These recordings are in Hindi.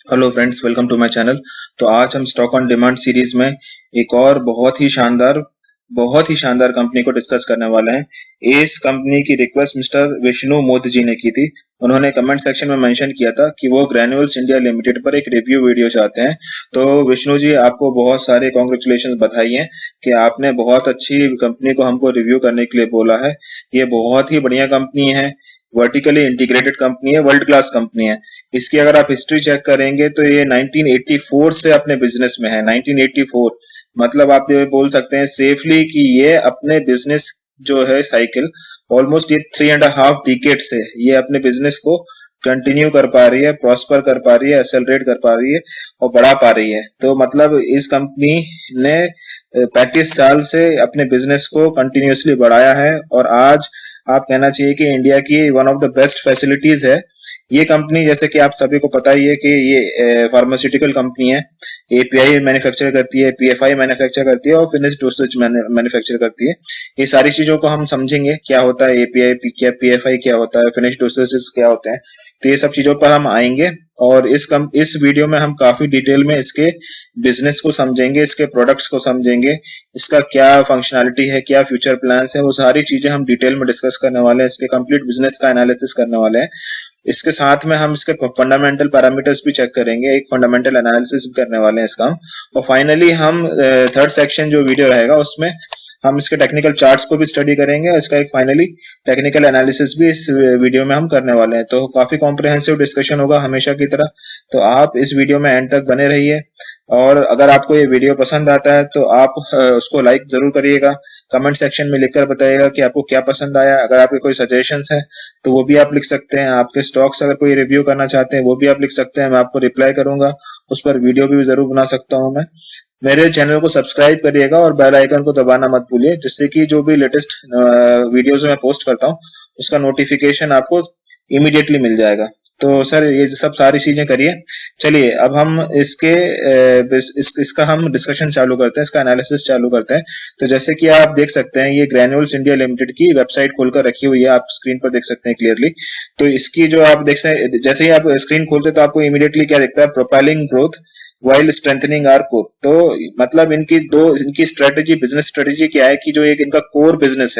Hello friends, welcome to my channel. तो आज हम स्टॉक ऑन डिमांड सीरीज में एक और बहुत ही शानदार कंपनी को डिस्कस करने वाले हैं। इस कंपनी की रिक्वेस्ट मिस्टर विष्णु मोदी जी ने की थी। उन्होंने कमेंट सेक्शन में मेंशन किया था कि वो ग्रैन्यूल्स इंडिया लिमिटेड पर एक रिव्यू वीडियो चाहते हैं। तो विष्णु जी, आपको बहुत सारे कॉन्ग्रेचुलेशन, बधाई है कि आपने बहुत अच्छी कंपनी को हमको रिव्यू करने के लिए बोला है। ये बहुत ही बढ़िया कंपनी है, वर्टिकली इंटीग्रेटेड कंपनी है, वर्ल्ड क्लास कंपनी है। इसकी अगर आप हिस्ट्री चेक करेंगे तो ये 1984 से अपने बिजनेस में है। 1984 मतलब आप ये बोल सकते हैं सेफली कि ये अपने बिजनेस जो है साइकिल ऑलमोस्ट ये 3.5 डिकेड से ये अपने बिजनेस को कंटिन्यू कर पा रही है, प्रॉस्पर कर पा रही है, एक्सेलरेट कर पा रही है और बढ़ा पा रही है। तो मतलब इस कंपनी ने 35 साल से अपने बिजनेस को कंटिन्यूअसली बढ़ाया है और आज आप कहना चाहिए कि इंडिया की one of the best facilities है ये कंपनी। जैसे कि आप सभी को पता ही है कि ये फार्मास्यूटिकल कंपनी है। एपीआई मैन्युफैक्चर करती है, पीएफआई मैन्युफैक्चर करती है और फिनिश डोसेज मैन्युफैक्चर करती है। ये सारी चीजों को हम समझेंगे, क्या होता है एपीआई, क्या पीएफआई क्या होता है, फिनिश डोसेज क्या होते हैं। तो ये सब चीजों पर हम आएंगे और इस वीडियो में हम काफी डिटेल में इसके बिजनेस को समझेंगे, इसके प्रोडक्ट्स को समझेंगे, इसका क्या फंक्शनैलिटी है, क्या फ्यूचर प्लान्स है, वो सारी चीजें हम डिटेल में डिस्कस करने वाले हैं। इसके कंप्लीट बिजनेस का एनालिसिस करने वाले हैं। इसके साथ में हम इसके फंडामेंटल पैरामीटर्स भी चेक करेंगे, एक फंडामेंटल एनालिसिस भी करने वाले हैं इसका हम। और फाइनली हम थर्ड सेक्शन जो वीडियो रहेगा उसमें हम इसके टेक्निकल चार्ट्स को भी स्टडी करेंगे और इसका एक फाइनली टेक्निकल एनालिसिस भी इस वीडियो में हम करने वाले हैं। तो काफी कॉम्प्रिहेंसिव डिस्कशन होगा हमेशा की तरह। तो आप इस वीडियो में एंड तक बने रहिए और अगर आपको ये वीडियो पसंद आता है तो आप उसको लाइक जरूर करिएगा। कमेंट सेक्शन में लिखकर बताइएगा कि आपको क्या पसंद आया। अगर आपके कोई सजेशंस हैं तो वो भी आप लिख सकते हैं। आपके स्टॉक्स अगर कोई रिव्यू करना चाहते हैं वो भी आप लिख सकते हैं, मैं आपको रिप्लाई करूंगा। उस पर वीडियो भी जरूर बना सकता हूं मैं। मेरे चैनल को सब्सक्राइब करिएगा और बेल आइकन को दबाना मत भूलिए, जिससे कि जो भी लेटेस्ट वीडियोस मैं पोस्ट करता हूं उसका नोटिफिकेशन आपको इमीडिएटली मिल जाएगा। तो सर ये सब सारी चीजें करिए। चलिए अब हम इसका हम डिस्कशन चालू करते हैं, इसका एनालिसिस चालू करते हैं। तो जैसे कि आप देख सकते हैं ये ग्रैन्यूल्स इंडिया लिमिटेड की वेबसाइट खोलकर रखी हुई है, आप स्क्रीन पर देख सकते हैं क्लियरली। तो इसकी जो आप देख सकते हैं, जैसे ही आप स्क्रीन खोलते हैं तो आपको इमीडिएटली क्या दिखता है, propelling growth while strengthening our core. तो मतलब इनकी स्ट्रेटेजी, बिजनेस स्ट्रेटेजी क्या है कि जो एक इनका कोर बिजनेस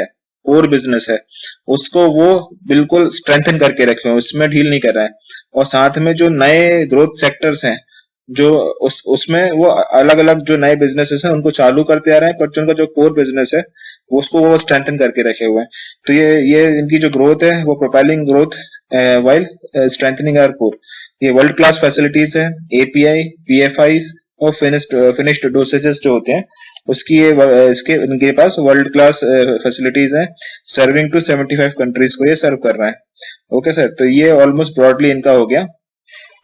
है उसको वो बिल्कुल स्ट्रेंथन करके रखे हुए हैं, उसमें ढील नहीं कर रहा है। और साथ में जो नए ग्रोथ सेक्टर्स हैं जो उसमें वो अलग अलग जो नए बिजनेसेस हैं उनको चालू करते आ रहे हैं, पर जो उनका जो कोर बिजनेस है वो उसको वो स्ट्रेंथन करके रखे हुए हैं। तो ये इनकी जो ग्रोथ है वो propelling growth while strengthening our core. ये वर्ल्ड क्लास फैसिलिटीज है, एपीआई, पीएफआईज और फिनिश्ड डोसेजेस जो होते हैं उसकी इसके इनके पास वर्ल्ड क्लास फैसिलिटीज हैं। सर्विंग टू 75 कंट्रीज को ये सर्व कर रहा है। ओके सर, तो ये ऑलमोस्ट ब्रॉडली इनका हो गया।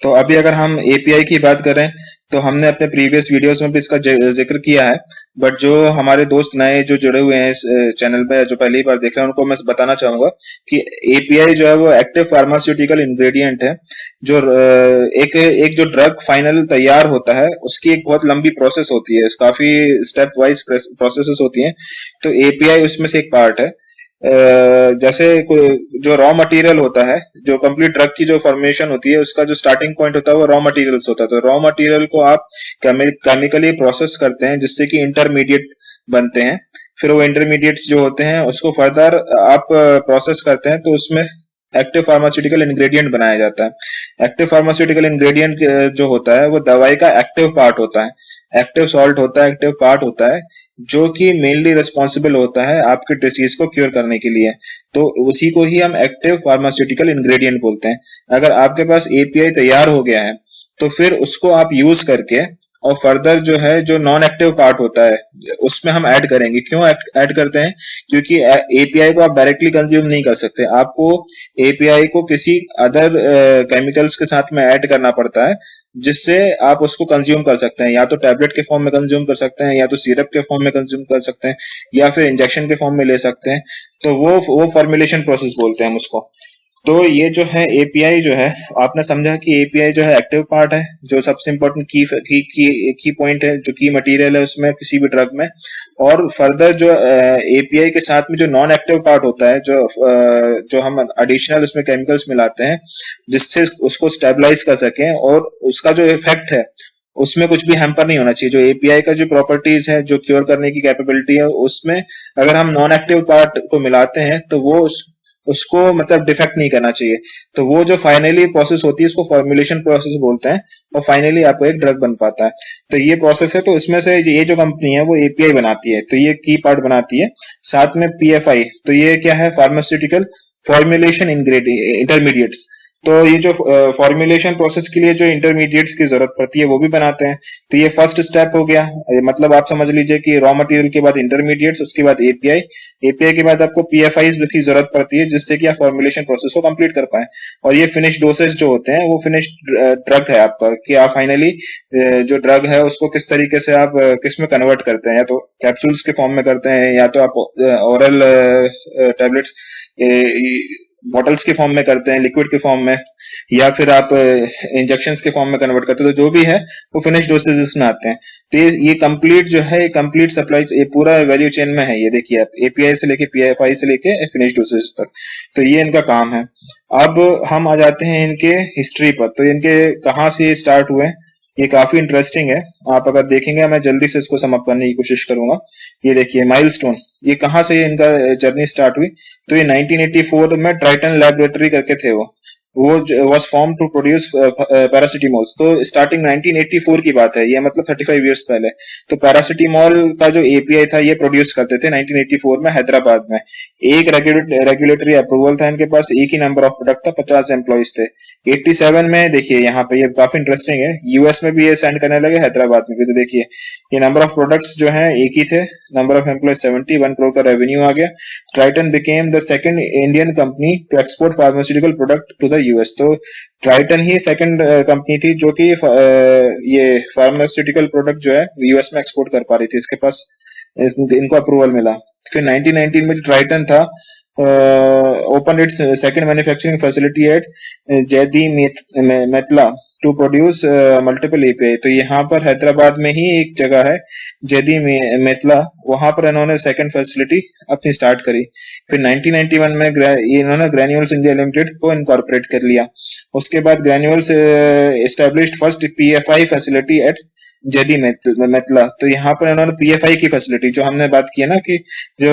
तो अभी अगर हम एपीआई की बात करें तो हमने अपने प्रीवियस वीडियोस में भी इसका जिक्र किया है, बट जो हमारे दोस्त नए जो जुड़े हुए हैं इस चैनल पे, जो पहली बार देख रहे हैं, उनको मैं बताना चाहूंगा कि एपीआई जो है वो एक्टिव फार्मास्यूटिकल इंग्रेडिएंट है। जो एक जो ड्रग फाइनल तैयार होता है उसकी एक बहुत लंबी प्रोसेस होती है, काफी स्टेप वाइज प्रोसेसेस होती हैं। तो एपीआई उसमें से एक पार्ट है। जैसे जो रॉ मटेरियल होता है, जो कंप्लीट ड्रग की जो फॉर्मेशन होती है उसका जो स्टार्टिंग पॉइंट होता है वो रॉ मटेरियल्स होता है। तो रॉ मटेरियल को आप केमिकली प्रोसेस करते हैं जिससे कि इंटरमीडिएट बनते हैं। फिर वो इंटरमीडिएट्स जो होते हैं उसको फर्दर आप प्रोसेस करते हैं तो उसमें एक्टिव फार्मास्यूटिकल इंग्रेडिएंट बनाया जाता है। एक्टिव फार्मास्यूटिकल इंग्रेडिएंट जो होता है वो दवाई का एक्टिव पार्ट होता है, एक्टिव सॉल्ट होता है, एक्टिव पार्ट होता है, जो कि मेनली रिस्पॉन्सिबल होता है आपके डिसीज को क्योर करने के लिए। तो उसी को ही हम एक्टिव फार्मास्यूटिकल इंग्रेडिएंट बोलते हैं। अगर आपके पास एपीआई तैयार हो गया है तो फिर उसको आप यूज करके और फर्दर जो है जो नॉन एक्टिव पार्ट होता है उसमें हम ऐड करेंगे। क्यों ऐड करते हैं? क्योंकि एपीआई को आप डायरेक्टली कंज्यूम नहीं कर सकते, आपको एपीआई को किसी अदर केमिकल्स के साथ में ऐड करना पड़ता है जिससे आप उसको कंज्यूम कर सकते हैं। या तो टैबलेट के फॉर्म में कंज्यूम कर सकते हैं, या तो सिरप के फॉर्म में कंज्यूम कर सकते हैं, या फिर इंजेक्शन के फॉर्म में ले सकते हैं। तो वो फॉर्मुलेशन प्रोसेस बोलते हैं हम उसको। तो ये जो है एपीआई जो है, आपने समझा कि एपीआई जो है एक्टिव पार्ट है, जो सबसे इम्पोर्टेंट की पॉइंट है, जो की मटेरियल है उसमें किसी भी ड्रग में। और फर्दर जो एपीआई के साथ में जो नॉन एक्टिव पार्ट होता है, जो हम एडिशनल उसमें केमिकल्स मिलाते हैं जिससे उसको स्टेबलाइज कर सकें, और उसका जो इफेक्ट है उसमें कुछ भी हैम्पर नहीं होना चाहिए। जो एपीआई का जो प्रॉपर्टीज है, जो क्योर करने की कैपेबिलिटी है, उसमें अगर हम नॉन एक्टिव पार्ट को मिलाते हैं तो वो उसको मतलब डिफेक्ट नहीं करना चाहिए। तो वो जो फाइनली प्रोसेस होती है उसको फॉर्मुलेशन प्रोसेस बोलते हैं, और फाइनली आपको एक ड्रग बन पाता है। तो ये प्रोसेस है। तो इसमें से ये जो कंपनी है वो एपीआई बनाती है, तो ये की पार्ट बनाती है। साथ में पीएफआई, तो ये क्या है, फार्मास्यूटिकल फॉर्मुलेशन इंटरमीडिएट्स। तो ये जो फॉर्मुलेशन प्रोसेस के लिए जो इंटरमीडिएट्स की जरूरत पड़ती है वो भी बनाते हैं। तो ये फर्स्ट स्टेप हो गया। मतलब आप समझ लीजिए कि रॉ मटेरियल के बाद इंटरमीडिएट्स, उसके बाद एपीआई, एपीआई के बाद आपको पीएफआई की जरूरत पड़ती है जिससे कि आप फॉर्मुलेशन प्रोसेस को कंप्लीट कर पाए। और ये फिनिश डोसेज जो होते हैं वो फिनिश ड्रग है आपका, कि आप फाइनली जो ड्रग है उसको किस तरीके से आप किस में कन्वर्ट करते हैं, या तो कैप्सूल्स के फॉर्म में करते हैं, या तो आप ओरल टैबलेट्स बॉटल्स के फॉर्म में करते हैं, लिक्विड के फॉर्म में, या फिर आप इंजेक्शंस के फॉर्म में कन्वर्ट करते हैं। तो जो भी है वो फिनिश डोसेजेस में आते हैं। तो ये कंप्लीट जो है, कंप्लीट सप्लाई, ये पूरा वैल्यू चेन में है। ये देखिए आप, एपीआई से लेके पीएफआई से लेके फिनिश डोसेज तक, तो ये इनका काम है। अब हम आ जाते हैं इनके हिस्ट्री पर। तो इनके कहाँ से स्टार्ट हुए, ये काफी इंटरेस्टिंग है। आप अगर देखेंगे, मैं जल्दी से इसको सम अप करने की कोशिश करूंगा। ये देखिए माइलस्टोन, ये कहाँ से इनका जर्नी स्टार्ट हुई। तो ये 1984 में ट्राइटन लैबोरेटरी करके थे वो वाज फॉर्म टू प्रोड्यूस पैरासिटामोल्स। तो स्टार्टिंग 1984 की बात है, ये मतलब 35 इयर्स पहले। तो पैरासिटामोल का जो एपीआई था ये प्रोड्यूस करते थे 1984 में हैदराबाद में। एक रेगुलेटरी अप्रूवल था इनके पास, एक ही नंबर ऑफ प्रोडक्ट था, 50 एम्प्लॉइज थे। 87 में देखिए यहाँ पे, ये काफी इंटरेस्टिंग है, यूएस में भी ये सेंड करने लगे, हैदराबाद में भी। तो देखिए ये नंबर ऑफ प्रोडक्ट्स जो है एक ही थे, नंबर ऑफ एम्प्लॉइज 71 करोड़ का रेवेन्यू आ गया। Triton became the second Indian company to export pharmaceutical product to the US. तो ट्राइटन ही सेकंड कंपनी थी जो कि ये फार्मास्यूटिकल प्रोडक्ट जो है यूएस में एक्सपोर्ट कर पा रही थी। इसके पास इनको अप्रूवल मिला। फिर 1919 में जो ट्राइटन था, opened its second manufacturing facility at Jeedimetla to produce multiple API. तो यहाँ पर हैदराबाद में ही एक जगह है जैदी मेतला, वहां पर इन्होंने सेकंड फैसिलिटी अपनी स्टार्ट करी। फिर 1991 में इन्होंने ग्रैन्यूल्स इंडिया लिमिटेड को इनकॉर्पोरेट कर लिया। उसके बाद Granules established first PFI facility at Jeedimetla. तो यहाँ पर इन्होंने पीएफआई की फैसिलिटी, जो हमने बात की है ना कि जो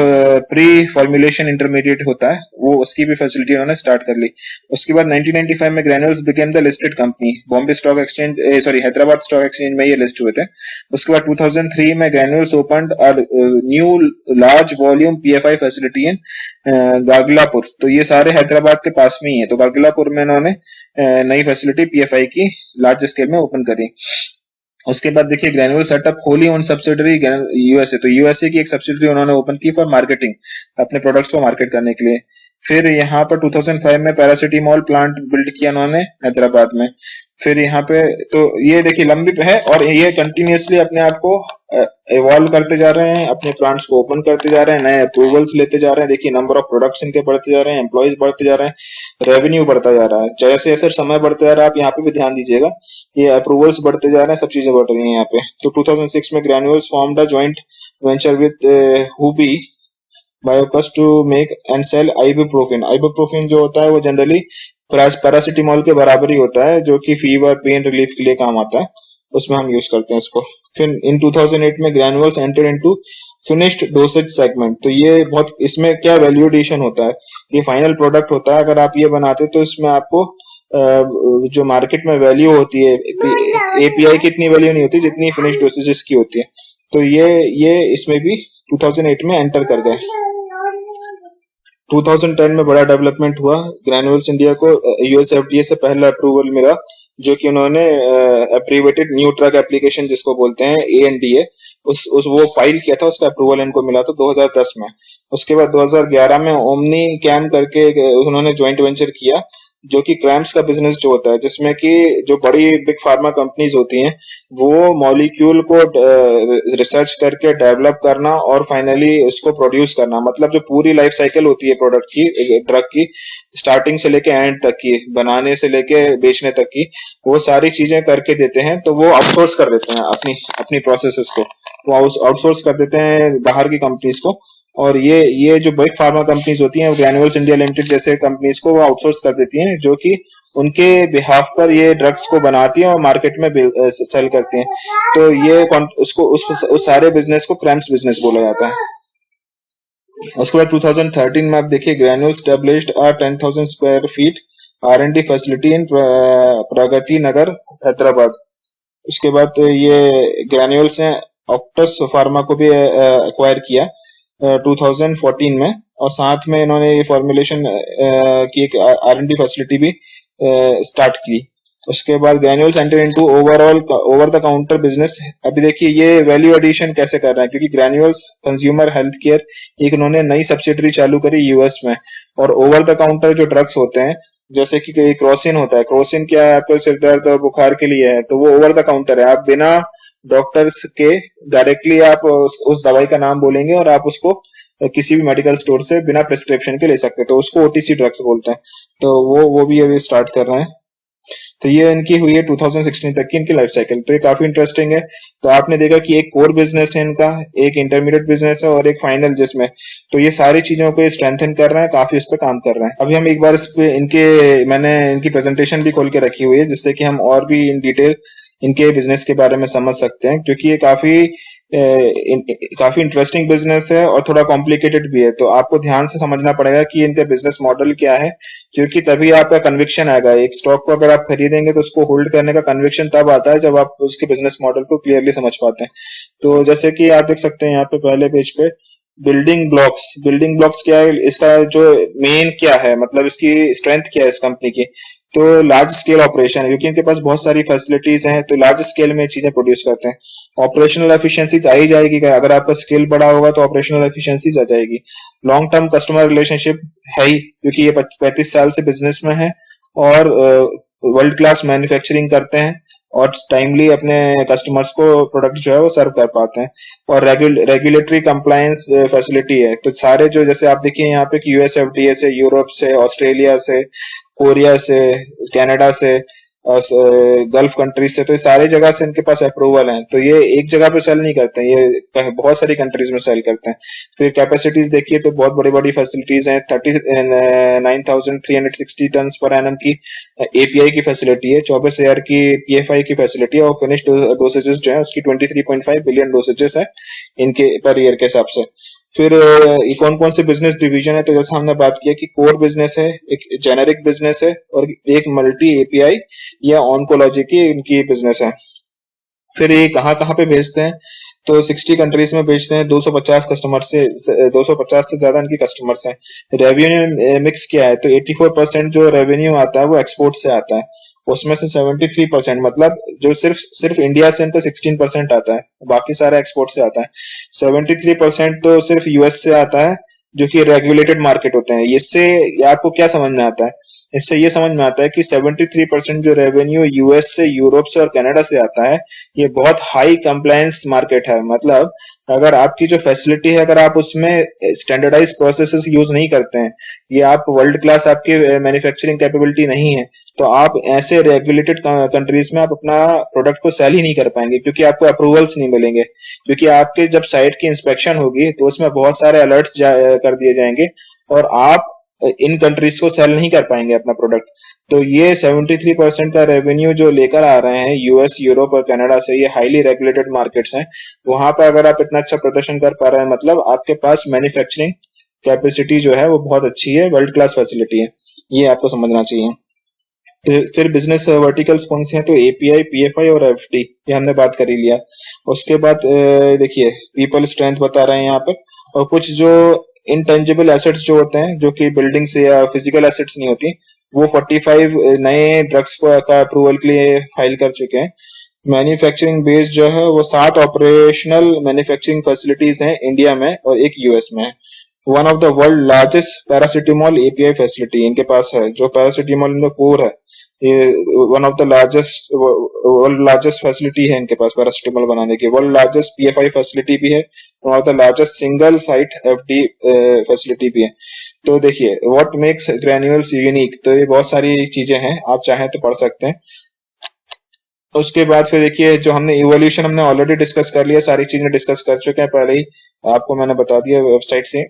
प्री फॉर्मुलेशन इंटरमीडिएट होता है, वो उसकी भी फैसिलिटी उन्होंने स्टार्ट कर ली। उसके बाद 1995 में Granules became the listed company, Bombay stock exchange, sorry Hyderabad stock exchange में ये लिस्ट हुए थे। उसके बाद 2003 में Granules opened a new large volume PFI facility in Gagalapur. तो ये सारे हैदराबाद के पास में ही है। तो गागलापुर में इन्होंने नई फैसिलिटी पीएफआई की लार्ज स्केल में ओपन करी। उसके बाद देखिए granule setup Holi own subsidiary USA. तो यूएसए की एक सब्सिडरी उन्होंने ओपन की फॉर मार्केटिंग, अपने प्रोडक्ट्स को मार्केट करने के लिए। फिर यहाँ पर 2005 में पैरासिटामोल प्लांट बिल्ड किया उन्होंने हैदराबाद में। फिर यहाँ पे तो ये देखिए लंबी है, और ये कंटिन्यूअसली अपने आप को इवॉल्व करते जा रहे हैं, अपने प्लांट्स को ओपन करते जा रहे हैं, नए अप्रूवल्स लेते जा रहे हैं। देखिए नंबर ऑफ प्रोडक्ट्स इनके बढ़ते जा रहे हैं, एम्प्लॉइज बढ़ते जा रहे हैं, रेवेन्यू बढ़ता जा रहा है। जैसे जैसे समय बढ़ता जा रहा है, आप यहाँ पे भी ध्यान दीजिएगा, ये अप्रूवल्स बढ़ते जा रहे हैं, सब चीजें बढ़ रही हैं यहाँ पे। तो 2006 में Granules formed a joint venture with Hubei Biocause to make and sell ibuprofen. Ibuprofen जो होता है वो जनरली पैरासिटामोल के बराबर ही होता है, जो कि फीवर पेन रिलीफ के लिए काम आता है, उसमें हम यूज करते हैं इसको। फिर इन 2008 में granules enter into finished dosage segment. तो ये बहुत, इसमें क्या वैल्यू एडिशन होता है, ये फाइनल प्रोडक्ट होता है। अगर आप ये बनाते तो इसमें आपको जो मार्केट में वैल्यू होती है, एपीआई की इतनी वैल्यू नहीं होती जितनी फिनिश डोसेजेस की होती है। तो ये इसमें भी 2008 में एंटर कर गए। 2010 में बड़ा डेवलपमेंट हुआ, ग्रैन्यूल्स इंडिया को यूएस एफडीए से पहला अप्रूवल मिला, जो कि उन्होंने एप्रीवेटेड न्यू ड्रग एप्लीकेशन जिसको बोलते हैं एएनडीए, उस वो फाइल किया था, उसका अप्रूवल इनको मिला था 2010 में। उसके बाद 2011 में ओमनी कैम करके उन्होंने ज्वाइंट वेंचर किया, जो कि क्रैम्स का बिजनेस जो होता है, जिसमें कि जो बड़ी बिग फार्मा कंपनीज होती हैं वो मॉलिक्यूल को रिसर्च करके डेवलप करना और फाइनली उसको प्रोड्यूस करना, मतलब जो पूरी लाइफ साइकिल होती है प्रोडक्ट की, ड्रग की, स्टार्टिंग से लेके एंड तक की, बनाने से लेके बेचने तक की, वो सारी चीजें करके देते हैं। तो वो आउटसोर्स कर देते हैं अपनी अपनी प्रोसेसेस को, वो आउटसोर्स कर देते हैं बाहर की कंपनीज को। और ये जो बिग फार्मा कंपनीज होती हैं, ग्रैन्यूल्स इंडिया लिमिटेड जैसे कंपनीज को वो आउटसोर्स कर देती हैं, जो कि उनके बिहाफ पर ये ड्रग्स को बनाती हैं और मार्केट में सेल करती हैं। तो ये उसको उस सारे बिजनेस को क्रैम्स बिजनेस बोला जाता है। उसके बाद 2013 में आप देखिए, Granule established a 10,000 square feet R&D facility in Pragati Nagar, Hyderabad. उसके बाद ये ग्रैन्यूल्स ने ऑक्टस फार्मा को भी एक्वायर किया 2014 में, और साथ में इन्होंने ये फॉर्मुलेशन की एक R&D फैसिलिटी भी स्टार्ट की। उसके बाद granules enter into overall over the counter business. अभी देखिए ये वैल्यू एडिशन कैसे कर रहे हैं, क्योंकि ग्रैन्यूल्स कंज्यूमर हेल्थ केयर एक इन्होंने नई सब्सिडरी चालू करी यूएस में, और ओवर द काउंटर जो ड्रग्स होते हैं, जैसे कि क्रोसिन होता है, क्रोसिन क्या है, आपको सिर दर्द और बुखार के लिए है, तो वो ओवर द काउंटर है, आप बिना डॉक्टर्स के डायरेक्टली आप उस दवाई का नाम बोलेंगे और आप उसको किसी भी मेडिकल स्टोर से बिना प्रिस्क्रिप्शन के ले सकते हैं, तो उसको ओटीसी ड्रग्स बोलते हैं। तो वो भी अभी स्टार्ट कर रहे हैं। तो ये इनकी हुई है 2016 तक की इनकी लाइफ साइकिल, तो ये काफी इंटरेस्टिंग है। तो आपने देखा कि एक कोर बिजनेस है इनका, एक इंटरमीडिएट बिजनेस है और एक फाइनल, जिसमें तो ये सारी चीजों को स्ट्रेंथन कर रहे हैं, काफी इस पे काम कर रहे हैं। अभी हम एक बार इस पे मैंने इनकी प्रेजेंटेशन भी खोल के रखी हुई है, जिससे कि हम और भी इन डिटेल इनके बिजनेस के बारे में समझ सकते हैं, क्योंकि ये काफी इंटरेस्टिंग बिजनेस है और थोड़ा कॉम्प्लिकेटेड भी है। तो आपको ध्यान से समझना पड़ेगा कि इनका बिजनेस मॉडल क्या है, क्योंकि तभी आपका कन्विक्शन आएगा। एक स्टॉक को अगर आप खरीदेंगे तो उसको होल्ड करने का कन्विक्शन तब आता है जब आप उसके बिजनेस मॉडल को क्लियरली समझ पाते हैं। तो जैसे कि आप देख सकते हैं यहाँ पे पहले पेज पे बिल्डिंग ब्लॉक्स क्या है, इसका जो मेन क्या है, मतलब इसकी स्ट्रेंथ क्या है इस कंपनी की। तो लार्ज स्केल ऑपरेशन है, क्योंकि इनके पास बहुत सारी फैसिलिटीज हैं, तो लार्ज स्केल में चीजें प्रोड्यूस करते हैं। ऑपरेशनल एफिशिएंसीज आ ही जाएगी, अगर आपका स्केल बड़ा होगा तो ऑपरेशनल एफिशिएंसीज आ जाएगी। लॉन्ग टर्म कस्टमर रिलेशनशिप है ही, क्योंकि ये 35 साल से बिजनेस में है, और वर्ल्ड क्लास मैन्युफैक्चरिंग करते हैं और टाइमली अपने कस्टमर्स को प्रोडक्ट जो है वो सर्व कर पाते हैं। और रेगुलेटरी कंप्लायंस फैसिलिटी है, तो सारे जो, जैसे आप देखिए यहाँ पे कि यूएस एफडीए से, यूरोप से, ऑस्ट्रेलिया से, कोरिया से, कनाडा से, गल्फ कंट्रीज से, तो ये सारी जगह से इनके पास अप्रूवल है। तो ये एक जगह पे सेल नहीं करते हैं, ये बहुत सारी कंट्रीज में सेल करते हैं। फिर कैपेसिटीज देखिए तो बहुत बड़ी बड़ी फैसिलिटीज हैं। 39,360 टन पर एनम की एपीआई की फैसिलिटी है, 24,000 की पीएफआई की फैसिलिटी है, और फिनिश डोसेजेस जो है उसकी 23.5 बिलियन डोसेजेस है इनके पर ईयर के हिसाब से। फिर कौन कौन से बिजनेस डिवीजन है, तो जैसे हमने बात किया कि कोर बिजनेस है, एक जेनेरिक बिजनेस है, और एक मल्टी एपीआई या ऑन्कोलॉजी की इनकी बिजनेस है। फिर ये कहाँ कहाँ पे भेजते हैं, तो 60 कंट्रीज में बेचते हैं, 250 से ज्यादा इनकी कस्टमर्स हैं। रेवेन्यू मिक्स क्या है, तो 84% जो रेवेन्यू आता है वो एक्सपोर्ट से आता है, उसमें से 73%, मतलब जो सिर्फ इंडिया से इनको 16% आता है, बाकी सारा एक्सपोर्ट से आता है। 73% तो सिर्फ यूएस से आता है, जो कि रेगुलेटेड मार्केट होते हैं। इससे आपको क्या समझ में आता है, इससे ये समझ में आता है कि 73% जो रेवेन्यू यूएस से, यूरोप से और कनाडा से आता है, ये बहुत हाई कंप्लायंस मार्केट है। मतलब अगर आपकी जो फैसिलिटी है, अगर आप उसमें स्टैंडर्डाइज प्रोसेसेस यूज नहीं करते हैं, ये आप वर्ल्ड क्लास आपकी मैन्युफैक्चरिंग कैपेबिलिटी नहीं है, तो आप ऐसे रेगुलेटेड कंट्रीज में आप अपना प्रोडक्ट को सेल ही नहीं कर पाएंगे, क्योंकि आपको अप्रूवल्स नहीं मिलेंगे। क्योंकि आपके जब साइट की इंस्पेक्शन होगी तो उसमें बहुत सारे अलर्ट्स कर दिए जाएंगे, और आप इन कंट्रीज को सेल नहीं कर पाएंगे अपना प्रोडक्ट। तो ये 73% का रेवेन्यू जो लेकर आ रहे हैं यूएस, यूरोप और कनाडा से, ये हाईली रेगुलेटेड मार्केट्स हैं। वहां पर अगर आप इतना अच्छा प्रदर्शन कर पा रहे हैं, मतलब आपके पास मैन्युफैक्चरिंग कैपेसिटी जो है वो बहुत अच्छी है, वर्ल्ड क्लास फैसिलिटी है, ये आपको समझना चाहिए। तो फिर बिजनेस वर्टिकल्स कौन से हैं, तो एपीआई, पीएफआई और एफडी, ये हमने बात कर ही लिया। उसके बाद देखिए पीपल स्ट्रेंथ बता रहे हैं यहाँ पर, और कुछ जो इनटेंजिबल एसेट्स जो होते हैं, जो कि बिल्डिंग से या फिजिकल एसेट्स नहीं होती, वो 45 नए ड्रग्स का अप्रूवल के लिए फाइल कर चुके हैं। मैन्युफैक्चरिंग बेस जो है वो 7 ऑपरेशनल मैन्युफैक्चरिंग फैसिलिटीज हैं इंडिया में और एक यूएस में है। One of the world largest paracetamol API facility इनके पास है। जो पैरासिटामोल इनका कोर है, ये one of the largest world largest facility है इनके पास पैरासिटामोल बनाने की। वर्ल्ड लार्जेस्ट पीएफआई फैसिलिटी भी है, one of the largest single site FD facility भी है। तो देखिए व्हाट मेक्स ग्रैन्यूल्स यूनिक, तो ये बहुत सारी चीजें हैं, आप चाहें तो पढ़ सकते हैं। उसके बाद फिर देखिए जो हमने इवोल्यूशन हमने ऑलरेडी डिस्कस कर लिया, सारी चीजें डिस्कस कर चुके हैं पहले ही, आपको मैंने बता दिया वेबसाइट से।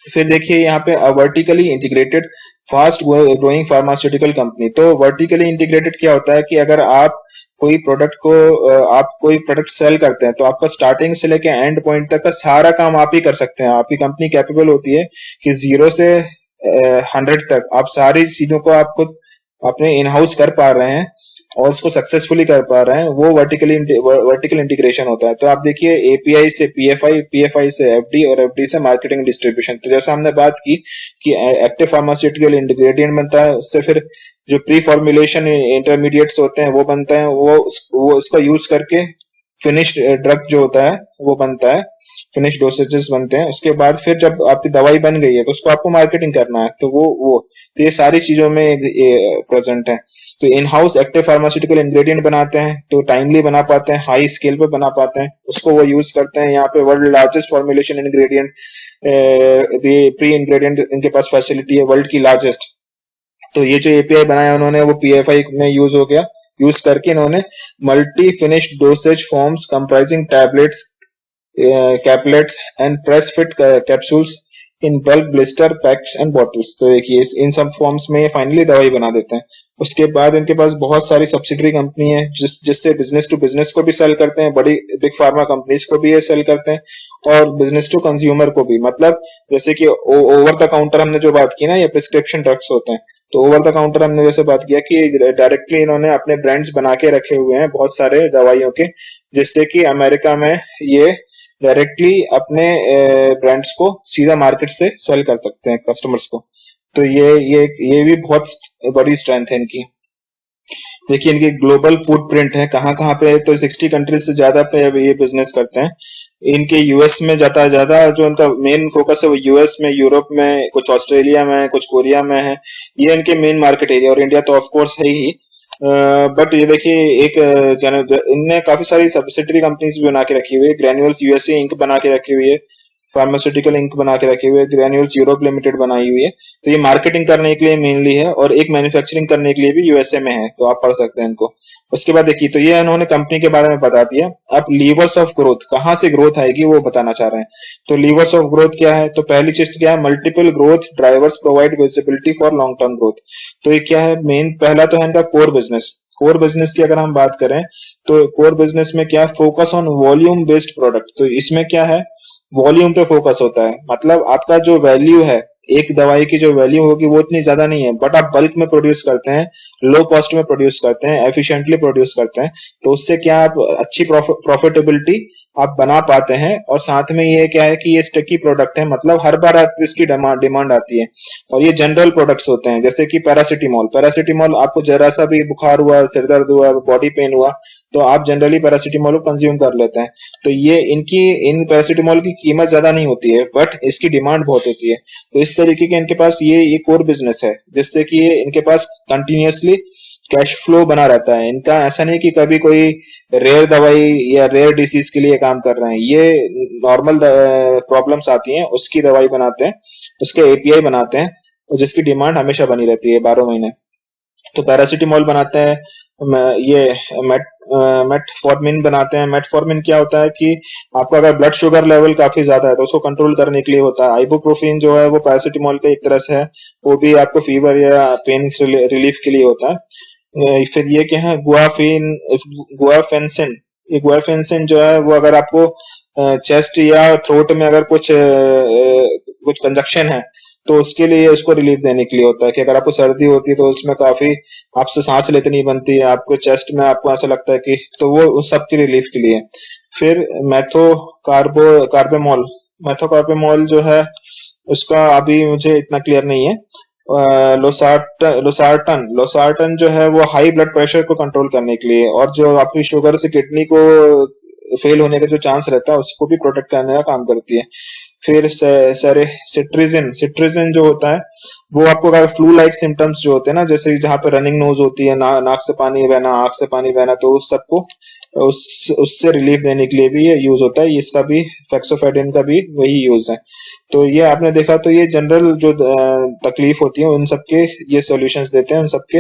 फिर देखिए यहाँ पे vertically integrated fast growing pharmaceutical company. तो वर्टिकली इंटीग्रेटेड क्या होता है कि अगर आप कोई प्रोडक्ट को आप कोई प्रोडक्ट सेल करते हैं तो आपका स्टार्टिंग से लेके एंड पॉइंट तक का सारा काम आप ही कर सकते हैं। आपकी कंपनी कैपेबल होती है कि 0 से 100 तक आप सारी चीजों को आप खुद अपने इन हाउस कर पा रहे हैं और उसको सक्सेसफुली कर पा रहे हैं, वो वर्टिकल इंटीग्रेशन होता है। तो आप देखिए एपीआई से पीएफआई, पीएफआई से एफडी और एफडी से मार्केटिंग डिस्ट्रीब्यूशन। तो जैसा हमने बात की कि एक्टिव फार्मास्यूटिकल इंग्रेडिएंट बनता है, उससे फिर जो प्री फॉर्मुलेशन इंटरमीडिएट्स होते हैं वो बनते हैं, वो उसका यूज करके फिनिश्ड ड्रग जो होता है वो बनता है, फिनिश डोसेजेस बनते हैं। उसके बाद फिर जब आपकी दवाई बन गई है तो उसको आपको मार्केटिंग करना है, तो वो तो ये सारी चीजों में प्रेजेंट है। तो in house active pharmaceutical ingredient बनाते हैं तो टाइमली बना पाते हैं, हाई स्केल पे बना पाते हैं, उसको वो यूज करते हैं। यहाँ पे world largest formulation ingredient pre ingredient इनके पास फैसिलिटी है वर्ल्ड की लार्जेस्ट। तो ये जो एपीआई बनाया उन्होंने वो पीएफआई में यूज हो गया, यूज करके इन्होंने multi finished dosage forms comprising tablets, caplets and press fit capsules in bulk blister packs and bottles. तो देखिए इन सब फॉर्म्स में ये फाइनली दवाई बना देते हैं। उसके बाद इनके पास बहुत सारी सब्सिडरी कंपनी है जिससे बिजनेस टू बिजनेस को भी सेल करते हैं, बड़ी बिग फार्मा कंपनीज को भी ये सेल करते हैं और बिजनेस टू कंज्यूमर को भी। मतलब जैसे कि ओवर द काउंटर हमने जो बात की ना, ये प्रिस्क्रिप्शन ड्रग्स होते हैं, तो ओवर द काउंटर हमने जैसे बात किया कि डायरेक्टली इन्होंने अपने ब्रांड्स बना के रखे हुए हैं बहुत सारे दवाइयों के, जिससे कि अमेरिका में ये डायरेक्टली अपने ब्रांड्स को सीधा मार्केट से सेल कर सकते हैं कस्टमर्स को। तो ये भी बहुत बड़ी स्ट्रेंथ है इनकी। देखिए इनकी ग्लोबल फुटप्रिंट है, कहाँ कहाँ पे, तो 60 कंट्रीज से ज्यादा पे ये बिजनेस करते हैं। इनके यूएस में ज्यादा जो इनका मेन फोकस है वो यूएस में, यूरोप में, कुछ ऑस्ट्रेलिया में, कुछ कोरिया में है, ये इनके मेन मार्केट एरिया। और इंडिया तो ऑफ कोर्स है ही, बट ये देखिए एक इनने काफी सारी सब्सिडरी कंपनीज भी बना के रखी हुई है। ग्रैन्यूल्स यूएसए इंक बना के रखी हुई है, फार्मास्यूटिकल इंक बना के रखे हुए, ग्रैन्यूल्स यूरोप लिमिटेड बनाई हुई है। तो ये मार्केटिंग करने के लिए मेनली है और एक मैन्युफैक्चरिंग करने के लिए भी यूएसए में है, तो आप पढ़ सकते हैं इनको। उसके बाद देखिए तो ये उन्होंने कंपनी के बारे में बता दिया। अब लीवर्स ऑफ ग्रोथ, कहाँ से ग्रोथ आएगी वो बताना चाह रहे हैं। तो लीवर्स ऑफ ग्रोथ क्या है, तो पहली चीज क्या है, multiple growth drivers provide visibility for long term growth. तो ये क्या है, मेन पहला तो है इनका कोर बिजनेस। कोर बिजनेस की अगर हम बात करें तो कोर बिजनेस में क्या, focus on volume based product. तो इसमें क्या है, वॉल्यूम पे फोकस होता है, मतलब आपका जो वैल्यू है, एक दवाई की जो वैल्यू होगी वो इतनी ज्यादा नहीं है, बट आप बल्क में प्रोड्यूस करते हैं, लो कॉस्ट में प्रोड्यूस करते हैं, एफिशिएंटली प्रोड्यूस करते हैं, तो उससे क्या आप अच्छी प्रॉफिटेबिलिटी आप बना पाते हैं। और साथ में ये क्या है कि ये स्टिकी प्रोडक्ट है, मतलब हर बार आप इसकी डिमांड आती है। और ये जनरल प्रोडक्ट्स होते हैं, जैसे कि पैरासिटामोल। पैरासिटामोल आपको जरा सा भी बुखार हुआ, सिर दर्द हुआ, बॉडी पेन हुआ, तो आप जनरली पैरासिटामोल को कंज्यूम कर लेते हैं। तो ये इन पैरासिटामोल की कीमत ज्यादा नहीं होती है, बट इसकी डिमांड बहुत होती है। तो इस तरीके के इनके पास ये कोर बिजनेस है, जिससे कि इनके पास कंटिन्यूअसली कैश फ्लो बना रहता है इनका। ऐसा नहीं कि कभी कोई रेयर दवाई या रेयर डिसीज के लिए काम कर रहे हैं, ये नॉर्मल प्रॉब्लम्स आती हैं उसकी दवाई बनाते हैं, उसके एपीआई बनाते हैं, जिसकी डिमांड हमेशा बनी रहती है 12 महीने। तो पैरासिटामोल बनाते हैं, ये मेटफॉर्मिन बनाते हैं। मेटफॉर्मिन क्या होता है कि आपका अगर ब्लड शुगर लेवल काफी ज्यादा है तो उसको कंट्रोल करने के लिए होता है। आइबुप्रोफिन जो है वो पैरासिटामोल का एक तरह से है, वो भी आपको फीवर या पेन रिलीफ के लिए होता है। फिर ये क्या है, गुआफेंसिन। ये गुआफेंसिन जो है वो अगर आपको चेस्ट या थ्रोट में अगर कुछ कंजक्शन है तो उसके लिए उसको रिलीफ देने के लिए होता है, कि अगर आपको सर्दी होती है तो उसमें काफी आपसे सांस लेते नहीं बनती है, आपको चेस्ट में आपको ऐसा लगता है कि, तो वो उस सब की रिलीफ के लिए। फिर मैथोकार्बेमोल जो है उसका अभी मुझे इतना क्लियर नहीं है। लोसार्टन जो है वो हाई ब्लड प्रेशर को कंट्रोल करने के लिए, और जो आपकी शुगर से किडनी को फेल होने का जो चांस रहता है उसको भी प्रोटेक्ट करने का काम करती है। फिर सरे सिट्रिजिन सिट्रिजिन जो होता है वो आपको अगर फ्लू लाइक सिम्टम्स जो होते हैं ना, जैसे जहाँ पे रनिंग नोज होती है, नाक से पानी बहना, आंख से पानी बहना, तो उस सबको उससे रिलीफ देने के लिए भी ये यूज होता है। इसका भी फेक्सोफेडिन का भी वही यूज है। तो ये आपने देखा, तो ये जनरल जो तकलीफ होती है उन सबके ये सॉल्यूशंस देते हैं, उन सबके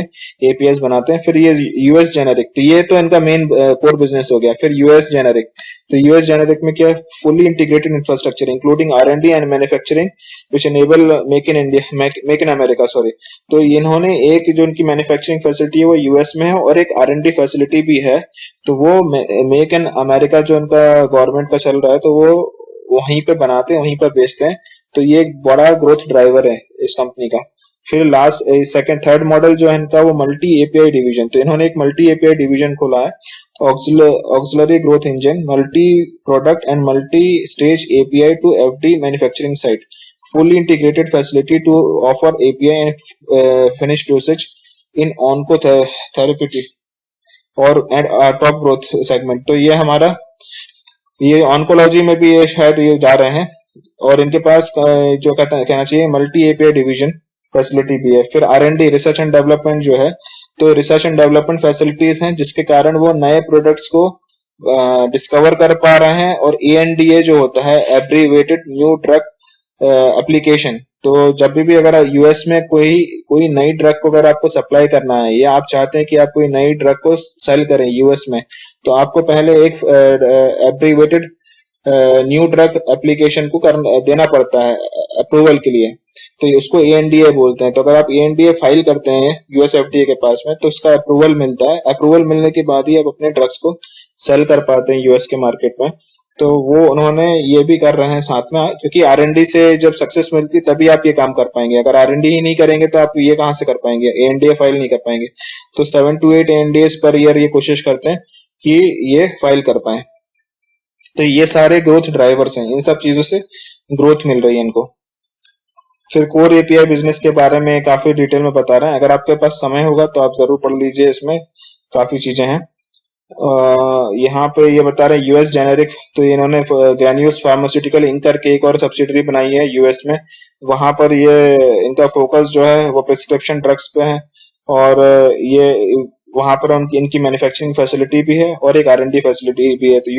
एपीआईज बनाते हैं। फिर ये यूएस जेनेरिक, तो ये तो इनका मेन कोर बिजनेस हो गया। फिर यूएस जेनेरिक, तो यूएस जेनेरिक में क्या है, fully integrated infrastructure including R and D and manufacturing which enable make in India, make in America, sorry. तो इन्होंने एक जो उनकी मैन्युफैक्चरिंग फैसिलिटी है वो यूएस में है, और एक आर&डी फैसिलिटी भी है। तो वो मेक इन अमेरिका जो उनका गवर्नमेंट का चल रहा है, तो वो वहीं पे बनाते हैं, वहीं पे बेचते हैं। तो ये एक बड़ा ग्रोथ ड्राइवर है इस कंपनी का। फिर लास्ट सेकंड थर्ड मॉडल जो है इनका, वो मल्टी एपीआई डिवीजन। तो इन्होंने एक मल्टी एपीआई डिवीजन खोला है, auxiliary growth engine, multi product and multi stage API to FD manufacturing site, fully integrated facility to offer API and finished dosage in onco therapeutic और एंड टॉप ग्रोथ सेगमेंट। तो ये हमारा ये ऑन्कोलॉजी में भी ये शायद ये जा रहे हैं, और इनके पास जो कहना चाहिए मल्टी एपीआई डिवीजन फैसिलिटी भी है। फिर आर&डी रिसर्च एंड डेवलपमेंट जो है, तो रिसर्च एंड डेवलपमेंट फैसिलिटीज हैं जिसके कारण वो नए प्रोडक्ट्स को डिस्कवर कर पा रहे हैं। और एएनडीए जो होता है, एब्रीवेटेड न्यू ड्रग एप्लीकेशन। तो जब भी अगर यूएस में कोई कोई नई ड्रग को अगर आपको सप्लाई करना है, या आप चाहते हैं कि आप कोई नई ड्रग को सेल करें यूएस में, तो आपको पहले एक एब्रीवेटेड न्यू ड्रग एप्लीकेशन को देना पड़ता है अप्रूवल के लिए। तो उसको एएनडीए बोलते हैं। तो अगर आप एएनडीए फाइल करते हैं यूएस एफडीए के पास में, तो उसका अप्रूवल मिलता है। अप्रूवल मिलने के बाद ही आप अपने ड्रग्स को सेल कर पाते हैं यूएस के मार्केट में। तो वो उन्होंने ये भी कर रहे हैं साथ में, क्योंकि आर&डी से जब सक्सेस मिलती तभी आप ये काम कर पाएंगे। अगर आर&डी ही नहीं करेंगे तो आप ये कहां से कर पाएंगे, एएनडीए फाइल नहीं कर पाएंगे। तो 7 to 8 एएनडीएस पर ईयर ये कोशिश करते हैं कि ये फाइल कर पाए। तो ये सारे ग्रोथ ड्राइवर्स हैं, इन सब चीजों से ग्रोथ मिल रही है इनको। फिर कोर एपीआई बिजनेस के बारे में काफी डिटेल में बता रहे हैं, अगर आपके पास समय होगा तो आप जरूर पढ़ लीजिए, इसमें काफी चीजें हैं। यहाँ पे ये बता रहे हैं यूएस जेनेरिक, तो इन्होंने ग्रैन्यूल्स फार्मास्यूटिकल इंक करके एक और सब्सिडरी बनाई है यूएस में। वहां पर ये इनका फोकस जो है वो प्रिस्क्रिप्शन ड्रग्स पे है, और ये वहां पर उनकी इनकी मैन्युफैक्चरिंग फैसिलिटी भी है और एक आर&डी फैसिलिटी भी है। तो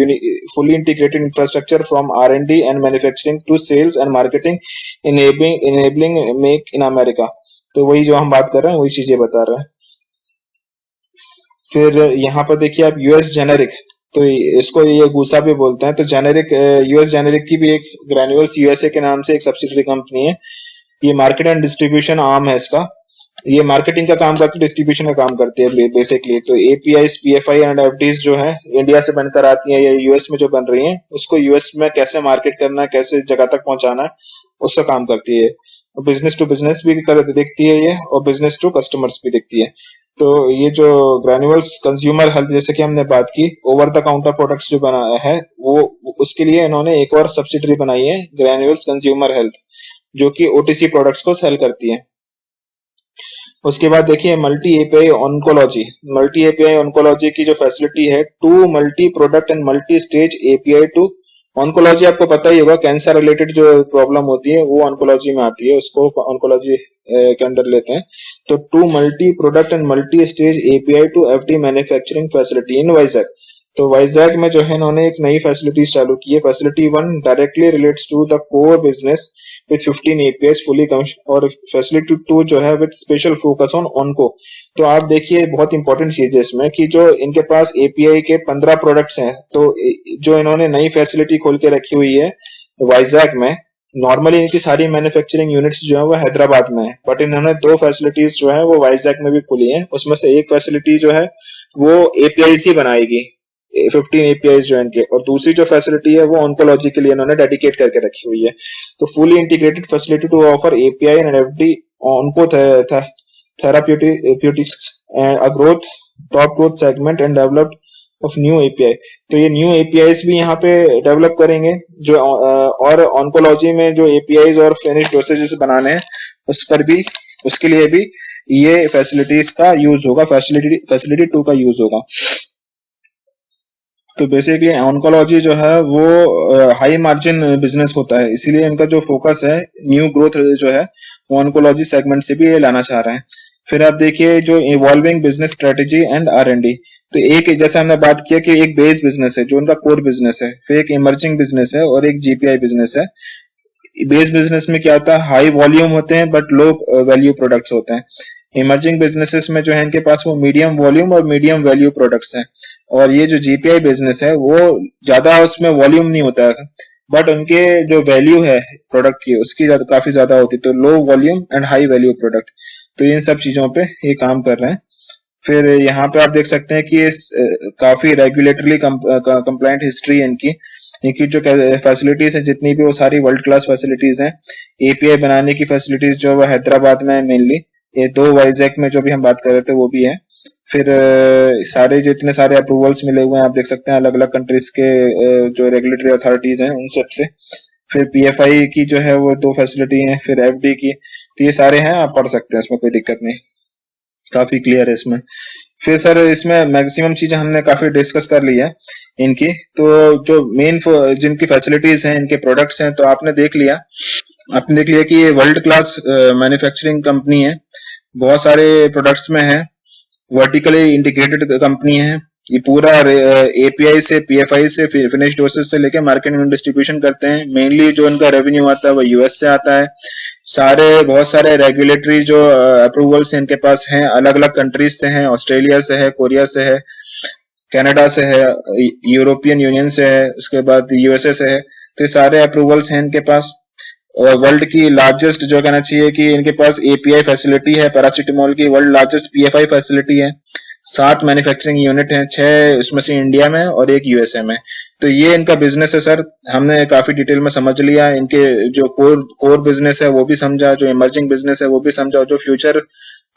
fully integrated infrastructure from R and D and manufacturing to sales and marketing, enabling make in America. तो वही जो हम बात कर रहे हैं वही चीजें बता रहे हैं। फिर यहाँ पर देखिए आप यूएस जेनेरिक, तो इसको ये गुसा भी बोलते हैं। तो जेनेरिक यूएस जेनेरिक की भी एक ग्रैन्यूल्स यूएसए के नाम से एक सब्सिडरी कंपनी है। ये मार्केट एंड डिस्ट्रीब्यूशन आर्म है इसका। ये मार्केटिंग का काम करती है, डिस्ट्रीब्यूशन का काम करती है बेसिकली। तो एपीआईज, पीएफआई एंड एफडीज जो है इंडिया से बनकर आती हैं या यूएस में जो बन रही हैं, उसको यूएस में कैसे मार्केट करना है, कैसे जगह तक पहुंचाना है, उसका काम करती है। बिजनेस टू बिजनेस भी देखती है ये, और बिजनेस टू कस्टमर्स भी देखती है। तो ये जो ग्रैन्युअल्स कंज्यूमर हेल्थ, जैसे कि हमने बात की, ओवर द काउंटर प्रोडक्ट्स जो बना है वो, उसके लिए इन्होंने एक और सब्सिडरी बनाई है, ग्रैन्युअल्स कंज्यूमर हेल्थ, जो कि ओटीसी प्रोडक्ट्स को सेल करती है। उसके बाद देखिए multi API oncology. Multi API oncology की जो फैसिलिटी है, to multi product and multi stage API to oncology. आपको पता ही होगा कैंसर रिलेटेड जो प्रॉब्लम होती है वो ऑन्कोलॉजी में आती है, उसको ऑन्कोलॉजी के अंदर लेते हैं। तो to multi product and multi stage API to FD manufacturing facility in Vizag. तो वाइजैक में जो है इन्होंने एक नई फैसिलिटी चालू की है। Facility 1 directly relates to the core business with 15 APIs fully, और फैसिलिटी 2 जो है with special focus on onco. तो आप देखिए बहुत इंपॉर्टेंट चीज है इसमें कि जो इनके पास एपीआई के 15 प्रोडक्ट्स हैं, तो जो इन्होंने नई फैसिलिटी खोल के रखी हुई है वाइजैक में, नॉर्मली इनकी सारी मैन्युफैक्चरिंग यूनिट्स जो है वो हैदराबाद में है, बट इन्होंने 2 फैसिलिटीज जो है वो वाइजैक में भी खोली है। उसमें से एक फैसिलिटी जो है वो एपीआई ही बनाएगी, 15 एपीआई जो इनके, और दूसरी जो फैसिलिटी है वो ऑन्कोलॉजी के लिए इन्होंने डेडिकेट करके रखी हुई है। तो fully integrated facility to offer API and FD onco therapeutics and a growth top growth segment and developed of new API. तो ये न्यू एपीआईज भी यहाँ पे डेवलप करेंगे, जो और ऑन्कोलॉजी में जो एपीआईज और फिनिश डोसेजेस बनाने हैं उस पर भी, उसके लिए भी ये फैसिलिटीज का यूज होगा, फैसिलिटी 2 का यूज होगा। तो बेसिकली ऑन्कोलॉजी जो है वो हाई मार्जिन बिजनेस होता है, इसीलिए इनका जो फोकस है न्यू ग्रोथ जो है वो ऑन्कोलॉजी सेगमेंट से भी ये लाना चाह रहे हैं। फिर आप देखिए जो evolving business strategy and R&D, तो एक जैसे हमने बात किया कि एक बेस बिजनेस है जो उनका कोर बिजनेस है, फिर एक इमर्जिंग बिजनेस है और एक GPI बिजनेस है। बेस बिजनेस में क्या होता है, हाई वॉल्यूम होते हैं बट लो वैल्यू प्रोडक्ट्स होते हैं। इमर्जिंग बिजनेसेस में जो है इनके पास वो मीडियम वॉल्यूम और मीडियम वैल्यू प्रोडक्ट्स हैं। और ये जो GPI बिजनेस है वो ज्यादा उसमें वॉल्यूम नहीं होता है, बट उनके जो वैल्यू है प्रोडक्ट की उसकी काफी ज्यादा होती है, तो low volume and high value product. तो इन सब चीजों पे ये काम कर रहे हैं। फिर यहाँ पे आप देख सकते हैं कि ये काफी रेगुलेटरली कंप्लाइंट हिस्ट्री है इनकी। इनकी जो फैसिलिटीज है जितनी भी वो सारी वर्ल्ड क्लास फैसिलिटीज हैं। API बनाने की फैसिलिटीज जो है हैदराबाद में मेनली, ये 2 वाइजैक में जो भी हम बात कर रहे थे वो भी है। फिर सारे जितने सारे अप्रूवल्स मिले हुए हैं आप देख सकते हैं अलग अलग कंट्रीज के जो रेगुलेटरी अथॉरिटीज हैं उन सब से। फिर PFI की जो है वो 2 फैसिलिटी हैं, फिर FD की, तो ये सारे हैं, आप पढ़ सकते हैं, इसमें कोई दिक्कत नहीं, काफी क्लियर है इसमें। फिर सर इसमें मैक्सिमम चीजें हमने काफी डिस्कस कर ली है इनकी। तो जो मेन जिनकी फैसिलिटीज हैं, इनके प्रोडक्ट्स हैं, तो आपने देख लिया कि ये वर्ल्ड क्लास मैन्युफैक्चरिंग कंपनी है, बहुत सारे प्रोडक्ट्स में है, वर्टिकली इंटीग्रेटेड कंपनी है। ये पूरा API से PFI से फिनिश डोसेज से लेके मार्केटिंग एंड डिस्ट्रीब्यूशन करते हैं। मेनली जो इनका रेवेन्यू आता है वो US से आता है। बहुत सारे रेगुलेटरी जो अप्रूवल्स इनके पास हैं अलग अलग कंट्रीज से हैं, ऑस्ट्रेलिया से है, कोरिया से है, कनाडा से है, यूरोपियन यूनियन से है, उसके बाद USA से है। तो ये सारे अप्रूवल्स हैं इनके पास। और वर्ल्ड की लार्जेस्ट जो कहना चाहिए कि इनके पास API फैसिलिटी है, पैरासिटामोल की वर्ल्ड लार्जेस्ट PFI फैसिलिटी है, 7 मैन्युफैक्चरिंग यूनिट हैं, 6 उसमें से इंडिया में और 1 USA में। तो ये इनका बिजनेस है सर, हमने काफी डिटेल में समझ लिया। इनके जो कोर बिजनेस है वो भी समझा, जो इमर्जिंग बिजनेस है वो भी समझा, और जो फ्यूचर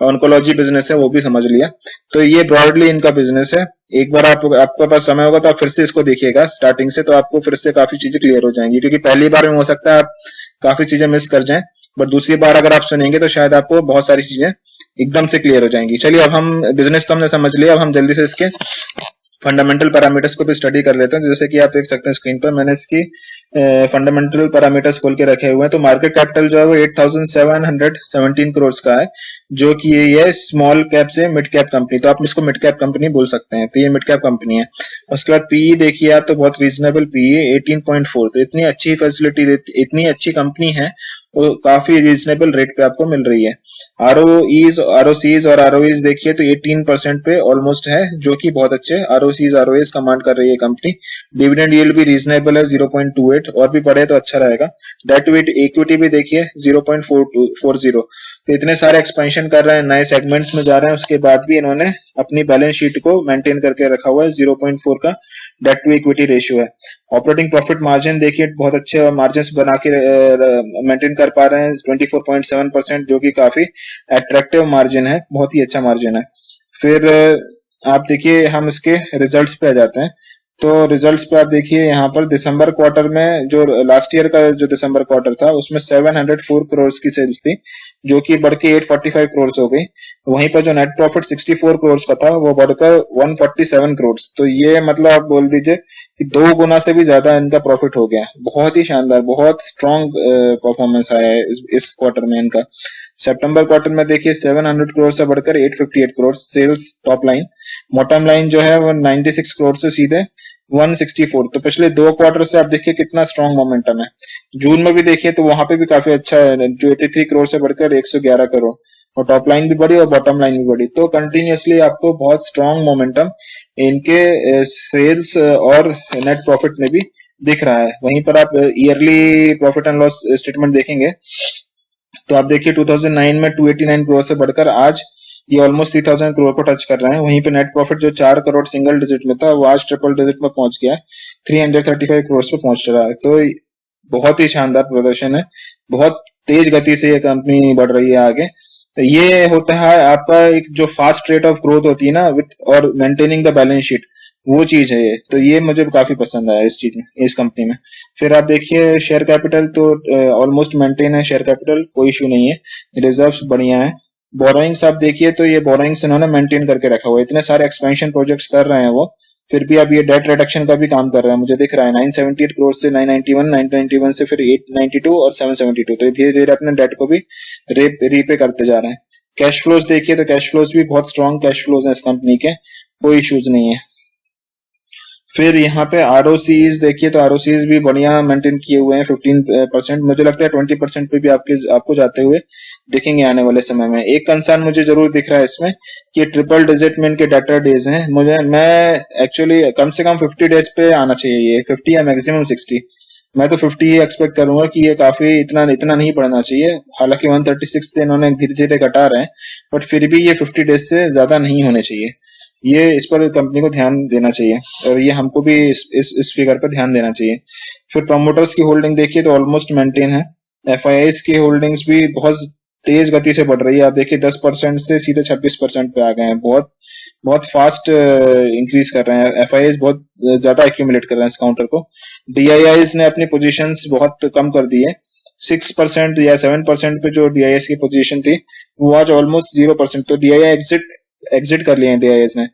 ऑन्कोलॉजी बिजनेस है वो भी समझ लिया। तो ये ब्रॉडली इनका बिजनेस है। एक बार आपके पास समय होगा तो आप फिर से इसको देखिएगा स्टार्टिंग से, तो आपको फिर से काफी चीजें क्लियर हो जाएंगी, क्योंकि पहली बार में हो सकता है आप काफी चीजें मिस कर जाएं, बट दूसरी बार अगर आप सुनेंगे तो शायद आपको बहुत सारी चीजें एकदम से क्लियर हो जाएंगी। चलिए, अब हम बिजनेस तो हमने समझ लिया, अब हम जल्दी से इसके फंडामेंटल पैरामीटर्स को भी स्टडी कर लेते हैं। जैसे कि आप देख सकते हैं स्क्रीन पर मैंने इसकी फंडामेंटल पैरामीटर्स खोल के रखे हुए हैं। तो मार्केट कैपिटल जो है वो 8,717 करोड़ का है, जो कि ये स्मॉल कैप से मिड कैप कंपनी, तो आप इसको मिड कैप कंपनी बोल सकते हैं। तो ये मिड कैप कंपनी है। उसके बाद PE देखिए आप, तो बहुत रीजनेबल PE 18.4। तो इतनी अच्छी फैसिलिटी, इतनी अच्छी कंपनी है, वो काफी रीजनेबल रेट पे आपको मिल रही है। ROCs और ROEs देखिए तो 18% पे ऑलमोस्ट है, जो कि बहुत अच्छे ROCs ROEs कमांड कर रही है कंपनी। डिविडेंड यील्ड भी रीजनेबल है 0.28, और भी बढ़े तो अच्छा रहेगा। डेट टू इक्विटी भी देखिए 0.40। तो इतने सारे एक्सपेंशन कर रहे हैं, नए सेगमेंट्स में जा रहे हैं, उसके बाद भी इन्होंने अपनी बैलेंस शीट को मेंटेन करके रखा हुआ है। 0.4 का डेट टू इक्विटी रेशियो है। ऑपरेटिंग प्रॉफिट मार्जिन देखिए बहुत अच्छे मार्जिन बना के मेंटेन कर पा रहे हैं, 24.7%, जो कि काफी अट्रैक्टिव मार्जिन है, बहुत ही अच्छा मार्जिन है। फिर आप देखिए, हम इसके रिजल्ट्स पे आ जाते हैं। तो रिजल्ट्स पे आप देखिए यहाँ पर दिसंबर क्वार्टर में, जो लास्ट ईयर का जो दिसंबर क्वार्टर था उसमें 704 करोड़ की सेल्स थी, जो कि बढ़ के 845 करोड़ हो गई। वहीं पर जो नेट प्रॉफिट 64 करोड़ का था वो बढ़कर 147 करोड़। तो ये मतलब आप बोल दीजिए कि 2 गुना से भी ज्यादा इनका प्रॉफिट हो गया। बहुत ही शानदार, बहुत स्ट्रॉन्ग परफॉर्मेंस आया है इस क्वार्टर में इनका। सितंबर क्वार्टर में देखिए 700 करोड़ से बढ़कर 858 crore sales top line. Bottom line जो है वो 96 करोड़ से सीधे 164। तो पिछले 2 क्वार्टर से आप देखिए कितना स्ट्रॉन्ग मोमेंटम है। जून में भी देखिए तो वहां पे भी काफी अच्छा है, जो 83 करोड़ से बढ़कर 111 करोड़, और टॉप लाइन भी बढ़ी और बॉटम लाइन भी बढ़ी। तो कंटिन्यूअसली आपको बहुत स्ट्रॉन्ग मोमेंटम इनके सेल्स और नेट प्रॉफिट में भी दिख रहा है। वहीं पर आप yearly profit and loss statement देखेंगे तो आप देखिए 2009 में 289 करोड़ से बढ़कर आज ये ऑलमोस्ट 3000 करोड़ को टच कर रहे हैं। वहीं पे नेट प्रॉफिट जो 4 करोड़ सिंगल डिजिट में था वो आज ट्रिपल डिजिट में पहुंच गया है, 335 करोड़ पे पहुंच रहा है। तो बहुत ही शानदार प्रदर्शन है, बहुत तेज गति से ये कंपनी बढ़ रही है आगे। तो ये होता है आपका एक जो फास्ट रेट ऑफ ग्रोथ होती है ना, विथ और मेंटेनिंग द बैलेंस शीट, वो चीज है ये। तो ये मुझे काफी पसंद आया इस चीज में, इस कंपनी में। फिर आप देखिए शेयर कैपिटल तो ऑलमोस्ट मेंटेन है, शेयर कैपिटल कोई इशू नहीं है, रिजर्व्स बढ़िया है। बोरोइंग्स आप देखिए तो ये बोरोइंग्स इन्होंने मेंटेन करके रखा हुआ है, इतने सारे एक्सपेंशन प्रोजेक्ट्स कर रहे हैं वो, फिर भी अब ये डेट रिडक्शन का भी काम कर रहा है, मुझे दिख रहा है 978 करोड़ से 991, 991 से फिर 892 और 772, तो धीरे धीरे अपने डेट को भी रीपे करते जा रहे हैं। कैश फ्लोज देखिए तो कैश फ्लोज भी बहुत स्ट्रॉन्ग कैश फ्लोज हैं इस कंपनी के, कोई इश्यूज नहीं है। फिर यहाँ पे आरओसीज देखिए तो आरओसीज भी बढ़िया मेंटेन किए हुए हैं 15%, मुझे लगता है 20% पे भी आपको जाते हुए दिखेंगे आने वाले समय में। एक कंसर्न मुझे जरूर दिख रहा है इसमें कि ट्रिपल डिजिट में इनके डाटा डेज हैं, मैं एक्चुअली कम से कम 50 डेज पे आना चाहिए, ये 50 या मैक्सिमम 60, मैं तो 50 ही एक्सपेक्ट करूंगा कि ये काफी इतना इतना नहीं बढ़ना चाहिए। हालांकि 136 से इन्होंने धीरे धीरे घटा रहे हैं, बट फिर भी ये 50 डेज से ज्यादा नहीं होने चाहिए। ये इस पर कंपनी को ध्यान देना चाहिए और ये हमको भी इस फिगर पर ध्यान देना चाहिए। फिर प्रमोटर्स की होल्डिंग देखिए तो ऑलमोस्ट मेंटेन है। एफआईआईज की होल्डिंग्स भी बहुत तेज गति से बढ़ रही है, आप देखिए 10% से सीधे 26% पे आ गए हैं, बहुत बहुत फास्ट इंक्रीज कर रहे हैं। एफआईआईज बहुत ज्यादा एक्यूमुलेट कर रहे हैं इस काउंटर को। डीआईआईज ने अपनी पोजीशंस बहुत कम कर दी है, 6% या 7% पे जो डीआईएस की पोजीशन थी वो आज ऑलमोस्ट 0%, तो डीआईआई एग्जिट कर लिए हैं डीआईएस ने,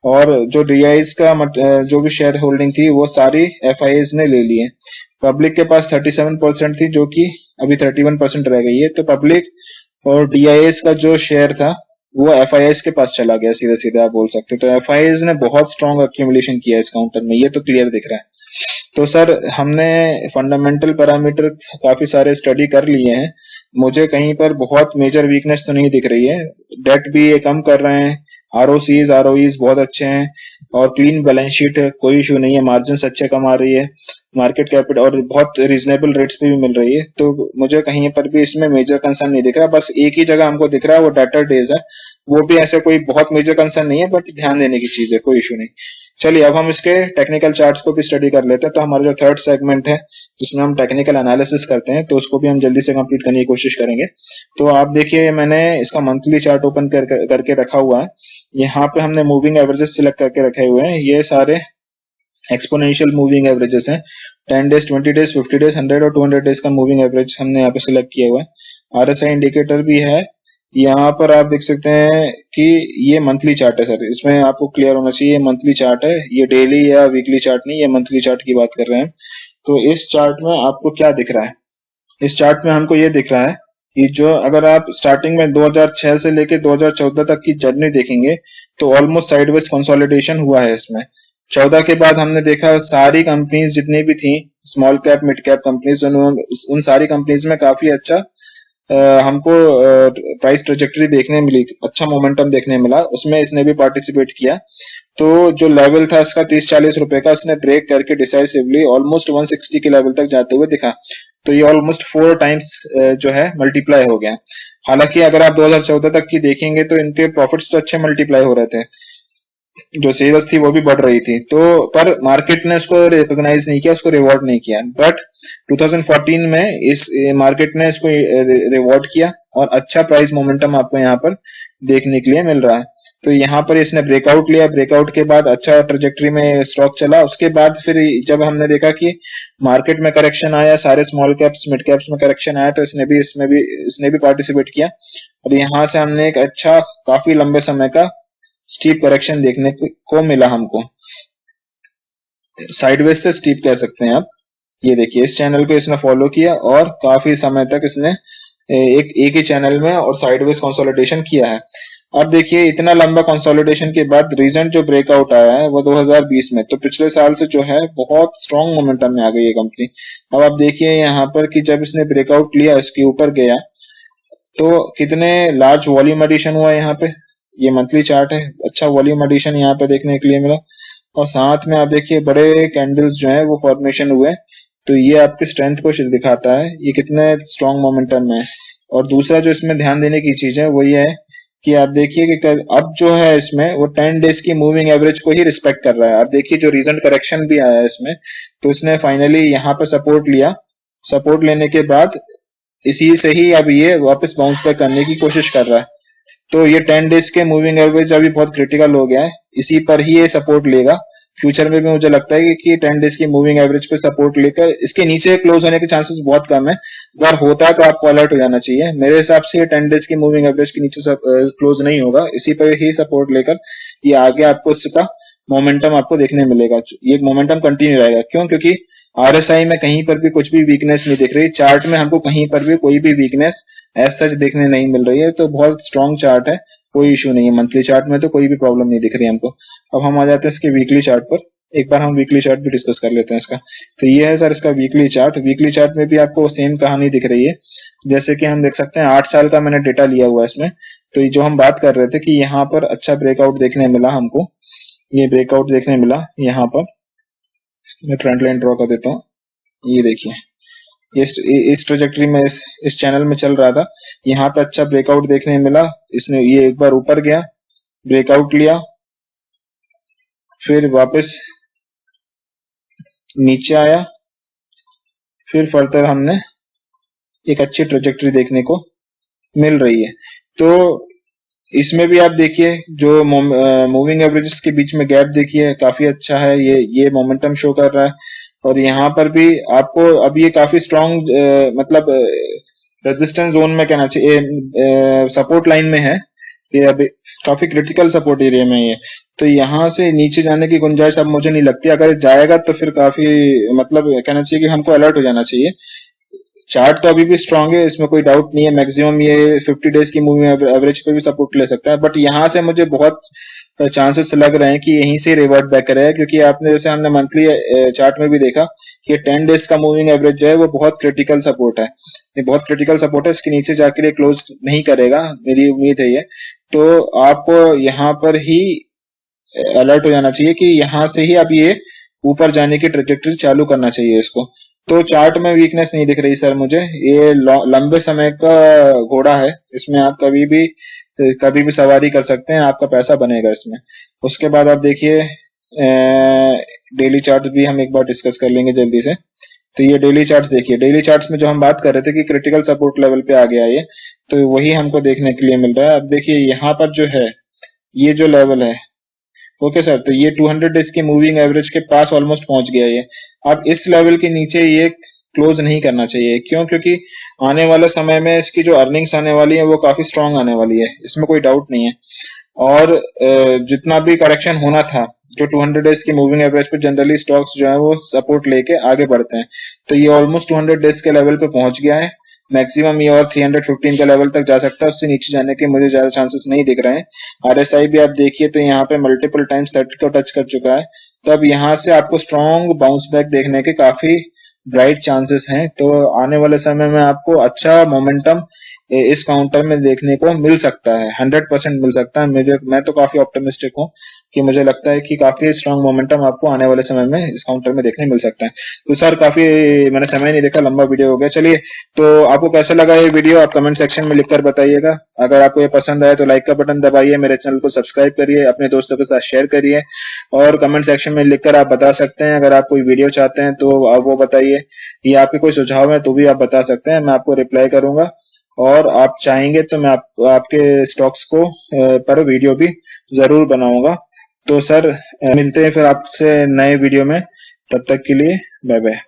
और जो डीआईएस का जो भी शेयर होल्डिंग थी वो सारी एफआईएस ने ले ली है। पब्लिक के पास 37% थी जो कि अभी 31% रह गई है, तो पब्लिक और डीआईएस का जो शेयर था वो एफआईएस के पास चला गया, सीधे सीधे आप बोल सकते हैं। तो एफआईएस ने बहुत स्ट्रॉन्ग एक्यूमुलेशन किया इस काउंटर में, ये तो क्लियर दिख रहा है। तो सर हमने फंडामेंटल पैरामीटर काफी सारे स्टडी कर लिए हैं, मुझे कहीं पर बहुत मेजर वीकनेस तो नहीं दिख रही है। डेट भी ये कम कर रहे हैं, आरओसीज आरओईज बहुत अच्छे हैं और क्लीन बैलेंस शीट है, कोई इशू नहीं है, मार्जिन अच्छे कमा रही है, मार्केट कैपिटल और बहुत रीजनेबल रेट्स पे भी मिल रही है, तो मुझे कहीं पर भी इसमें मेजर कंसर्न नहीं दिख रहा। बस एक ही जगह हमको दिख रहा है वो डाटा डेज है, वो भी ऐसे कोई बहुत मेजर कंसर्न नहीं है, बट ध्यान देने की चीज है, कोई इशू नहीं। चलिए अब हम इसके टेक्निकल चार्ट्स को भी स्टडी कर लेते हैं। तो हमारा जो थर्ड सेगमेंट है जिसमें हम टेक्निकल एनालिसिस करते हैं, तो उसको भी हम जल्दी से कंप्लीट करने की कोशिश करेंगे। तो आप देखिए मैंने इसका मंथली चार्ट ओपन करके रखा हुआ है, यहाँ पे हमने मूविंग एवरेजेस सिलेक्ट करके रखे हुए हैं, ये सारे एक्सपोनेंशियल मूविंग एवरेजेस हैं, 10 डेज 20 डेज 50 डेज 100 और 200 डेज का मूविंग एवरेज हमने यहाँ पे सिलेक्ट किया हुआ है। आरएसआई इंडिकेटर भी है, यहाँ पर आप देख सकते हैं कि ये मंथली चार्ट है सर, इसमें आपको क्लियर होना चाहिए मंथली चार्ट है, ये डेली या वीकली चार्ट नहीं, ये मंथली चार्ट की बात कर रहे हैं। तो इस चार्ट में आपको क्या दिख रहा है, इस चार्ट में हमको ये दिख रहा है कि जो अगर आप स्टार्टिंग में 2006 से लेके 2014 तक की जर्नी देखेंगे तो ऑलमोस्ट साइडवेज कंसोलिडेशन हुआ है इसमें। 14 के बाद हमने देखा सारी कंपनीज जितनी भी थी small cap mid cap companies, उन सारी कंपनीज में काफी अच्छा हमको प्राइस ट्रेजेक्टरी देखने मिली, अच्छा मोमेंटम देखने मिला, उसमें इसने भी पार्टिसिपेट किया। तो जो लेवल था इसका 30-40 रुपए का, इसने ब्रेक करके डिसाइसिवली ऑलमोस्ट 160 के लेवल तक जाते हुए दिखा, तो ये ऑलमोस्ट 4 टाइम्स जो है मल्टीप्लाई हो गया। हालांकि अगर आप 2014 तक की देखेंगे तो इनके प्रॉफिट्स तो अच्छे मल्टीप्लाई हो रहे थे, जो सेल्स थी वो भी बढ़ रही थी, तो पर मार्केट ने उसको रिकॉग्नाइज नहीं किया, उसको रिवॉर्ड नहीं किया। बट 2014 में इस मार्केट ने इसको रिवॉर्ड किया और अच्छा प्राइस मोमेंटम आपको यहाँ पर देखने के लिए मिल रहा है। तो यहाँ पर इसने ब्रेकआउट लिया, ब्रेकआउट के बाद अच्छा ट्रेजेक्टरी में स्टॉक चला, उसके बाद फिर जब हमने देखा कि मार्केट में करेक्शन आया, सारे स्मॉल कैप्स मिड कैप्स में करेक्शन आया, तो इसने भी पार्टिसिपेट किया और यहाँ से हमने एक अच्छा काफी लंबे समय का स्टीप करेक्शन देखने को मिला हमको, साइडवेज से स्टीप कह सकते हैं आप। ये देखिए इस चैनल को इसने फॉलो किया और काफी समय तक इसने एक ही चैनल में और साइडवेज कंसोलिडेशन किया है। अब देखिए इतना लंबा कंसोलिडेशन के बाद रीसेंट जो ब्रेकआउट आया है वो 2020 में, तो पिछले साल से जो है बहुत स्ट्रॉन्ग मोमेंटम में आ गई है कंपनी। अब आप देखिए यहाँ पर कि जब इसने ब्रेकआउट लिया इसके ऊपर गया तो कितने लार्ज वॉल्यूम एडिशन हुआ यहाँ पे, ये मंथली चार्ट है, अच्छा वॉल्यूम एडिशन यहाँ पे देखने के लिए मिला और साथ में आप देखिए बड़े कैंडल्स जो है वो फॉर्मेशन हुए, तो ये आपकी स्ट्रेंथ को दिखाता है ये कितने स्ट्रॉन्ग मोमेंटम है। और दूसरा जो इसमें ध्यान देने की चीज है वो ये है कि आप देखिए कि अब जो है इसमें वो 10 डेज की मूविंग एवरेज को ही रिस्पेक्ट कर रहा है। आप देखिए जो रीसेंट करेक्शन भी आया है इसमें, तो इसने फाइनली यहाँ पे सपोर्ट लिया, सपोर्ट लेने के बाद इसी से ही अब ये वापस बाउंस बैक करने की कोशिश कर रहा है। तो ये 10 डेज के मूविंग एवरेज अभी बहुत क्रिटिकल हो गया है, इसी पर ही ये सपोर्ट लेगा। फ्यूचर में भी मुझे लगता है कि 10 डेज की मूविंग एवरेज पे सपोर्ट लेकर इसके नीचे क्लोज होने के चांसेस बहुत कम है। अगर होता है तो आपको अलर्ट हो जाना चाहिए। मेरे हिसाब से ये 10 डेज की मूविंग एवरेज के नीचे क्लोज नहीं होगा, इसी पर ही सपोर्ट लेकर ये आगे आपको इसका मोमेंटम आपको देखने मिलेगा, ये मोमेंटम कंटिन्यू रहेगा। क्यों? क्योंकि आरएसआई में कहीं पर भी कुछ भी वीकनेस नहीं दिख रही, चार्ट में हमको कहीं पर भी कोई भी वीकनेस एज सच देखने नहीं मिल रही है, तो बहुत स्ट्रॉन्ग चार्ट है, कोई इशू नहीं है। मंथली चार्ट में तो कोई भी प्रॉब्लम नहीं दिख रही हमको। अब हम आ जाते हैं इसके वीकली चार्ट पर, एक बार हम वीकली चार्ट भी डिस्कस कर लेते हैं इसका। तो ये है सर इसका वीकली चार्ट। वीकली चार्ट में भी आपको सेम कहानी दिख रही है, जैसे कि हम देख सकते हैं 8 साल का मैंने डेटा लिया हुआ है इसमें। तो ये जो हम बात कर रहे थे कि यहाँ पर अच्छा ब्रेकआउट देखने मिला हमको, ये ब्रेकआउट देखने मिला यहाँ पर। मैं ट्रेंड लाइन ड्रॉ कर देता हूँ, ये देखिए इस ट्रेजेक्टरी में इस चैनल में चल रहा था, यहाँ पे अच्छा ब्रेकआउट देखने मिला। इसने ये एक बार ऊपर गया, ब्रेकआउट लिया, फिर वापस नीचे आया, फिर फर्दर हमने एक अच्छी ट्रेजेक्टरी देखने को मिल रही है। तो इसमें भी आप देखिए जो मूविंग एवरेजेस के बीच में गैप देखिए काफी अच्छा है, ये मोमेंटम शो कर रहा है। और यहाँ पर भी आपको अब ये काफी स्ट्रॉन्ग मतलब रेजिस्टेंस जोन में कहना चाहिए, सपोर्ट लाइन में है ये, अभी काफी क्रिटिकल सपोर्ट एरिया में है ये। तो यहाँ से नीचे जाने की गुंजाइश अब मुझे नहीं लगती, अगर जाएगा तो फिर काफी मतलब कहना चाहिए कि हमको अलर्ट हो जाना चाहिए। चार्ट तो अभी भी स्ट्रांग है, इसमें कोई डाउट नहीं है, मैक्सिमम ये 50 डेज की मूविंग एवरेज पे भी सपोर्ट ले सकता है, बट यहाँ से मुझे बहुत चांसेस लग रहे हैं कि यहीं से रिवर्ट बैक करेगा। क्योंकि आपने जैसे हमने मंथली चार्ट में भी देखा कि 10 डेज का मूविंग एवरेज जो है वो बहुत क्रिटिकल सपोर्ट है, ये बहुत क्रिटिकल सपोर्ट है, इसके नीचे जाकर ये क्लोज नहीं करेगा, मेरी उम्मीद है ये। तो आपको यहाँ पर ही अलर्ट हो जाना चाहिए कि यहाँ से ही अब ये ऊपर जाने की ट्रेजेक्टरी चालू करना चाहिए इसको। तो चार्ट में वीकनेस नहीं दिख रही सर मुझे, ये लंबे समय का घोड़ा है, इसमें आप कभी भी सवारी कर सकते हैं, आपका पैसा बनेगा इसमें। उसके बाद आप देखिए डेली चार्ट भी हम एक बार डिस्कस कर लेंगे जल्दी से। तो ये डेली चार्ट्स देखिए, डेली चार्ट्स में जो हम बात कर रहे थे कि क्रिटिकल सपोर्ट लेवल पे आ गया ये, तो वही हमको देखने के लिए मिल रहा है। अब देखिए यहाँ पर जो है ये जो लेवल है, ओके सर, तो ये 200 डेज की मूविंग एवरेज के पास ऑलमोस्ट पहुंच गया ये। अब इस लेवल के नीचे ये क्लोज नहीं करना चाहिए। क्यों? क्योंकि आने वाले समय में इसकी जो अर्निंग्स आने वाली है वो काफी स्ट्रांग आने वाली है, इसमें कोई डाउट नहीं है। और जितना भी करेक्शन होना था, जो 200 डेज की मूविंग एवरेज पे जनरली स्टॉक्स जो है वो सपोर्ट लेके आगे बढ़ते हैं, तो ये ऑलमोस्ट 200 डेज के लेवल पे पहुंच गया है। मैक्सिमम ये और 315 के लेवल तक जा सकता है, उससे नीचे जाने के मुझे ज्यादा चांसेस नहीं दिख रहे हैं। आरएसआई भी आप देखिए तो यहाँ पे मल्टीपल टाइम्स 30 को टच कर चुका है, तो अब यहाँ से आपको स्ट्रॉन्ग बाउंस बैक देखने के काफी ब्राइट चांसेस हैं। तो आने वाले समय में आपको अच्छा मोमेंटम इस काउंटर में देखने को मिल सकता है, 100% मिल सकता है। मैं तो काफी ऑप्टिमिस्टिक हूँ कि मुझे लगता है कि काफी स्ट्रॉन्ग मोमेंटम आपको आने वाले समय में इस काउंटर में देखने मिल सकता है। तो सर काफी मैंने समय नहीं देखा, लंबा वीडियो हो गया। चलिए, तो आपको कैसा लगा ये वीडियो आप कमेंट सेक्शन में लिखकर बताइएगा। अगर आपको ये पसंद आया तो लाइक का बटन दबाइए, मेरे चैनल को सब्सक्राइब करिए, अपने दोस्तों के साथ शेयर करिए, और कमेंट सेक्शन में लिखकर आप बता सकते हैं अगर आप कोई वीडियो चाहते हैं तो आप वो बताइए, या आपके कोई सुझाव है तो भी आप बता सकते हैं, मैं आपको रिप्लाई करूंगा। और आप चाहेंगे तो मैं आपके स्टॉक्स को पर वीडियो भी जरूर बनाऊंगा। तो सर मिलते हैं फिर आपसे नए वीडियो में, तब तक के लिए बाय बाय।